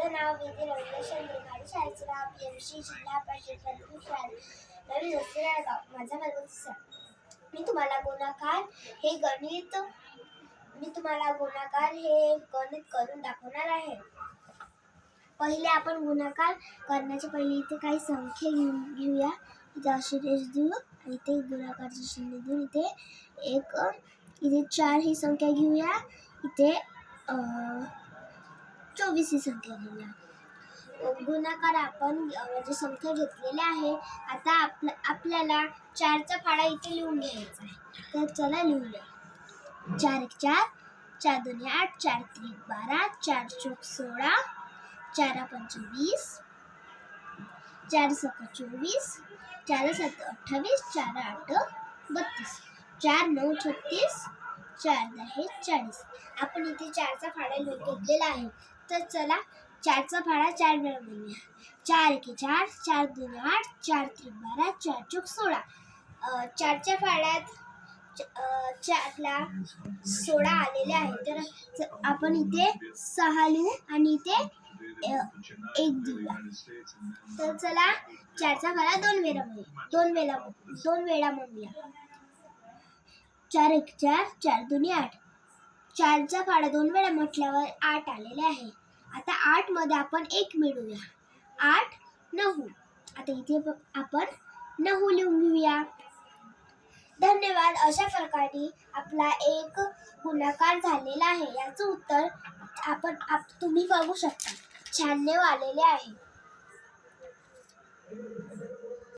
माझं नाव विधी रवींद्र शेंडे. माझ्या शाळेचं नाव PMC जिल्हा परिषद प्राथमिक शाळा नवीन गाव. माझा वर्ग 3. मी तुम्हाला गुणाकार हे गणित करून दाखवणार आहे. पहिले आपण गुणाकार करण्याच्या पहिले इथे काही संख्या घेऊया. इथे अशी रेष देऊ आणि इथे गुणाकारची चिन्ह देऊन इथे 4 ही संख्या घेऊया. इथे 24 ही संख्या घेऊया. गुणाकार आपण म्हणजे संख्या घेतलेल्या आहे. आता आपल्याला 4चा फाळा इथे लिहून घ्यायचा आहे. तर चला लिहूया. 4 1 4, 4 2 8, 4 3 12, 4 4 16, 4 5 20, 4 6 24, 4 7 28, 4 8 32, 4 9 36, 4 10 40. आपण इथे 4चा फाळा घेतलेला आहे. तर चला 4चा फाळा 4 वेळा म्हणूया. 4 1 4, 4 2 8, 4 3 12, 4 4 16. 4च्या फाळ्यात 4ला 16 आलेले आहे. तर आपण इथे 6 लिहू आणि इथे 1 देऊया. तर चला 4चा फाळा 2 वेळा म्हणूया. 4 1 4, 4 2 8. 4चा फाळा 2 वेळा म्हटल्यावर 8 आलेले आहे. आता 8 मध्ये आपण 1 मिळवूया. 8 9. आता इथे आपण 9 लिहून घेऊया. धन्यवाद. अशा प्रकारे आपला एक गुणाकार झालेला आहे. याचं उत्तर तुम्ही बघू शकता. 96 आलेले आहे.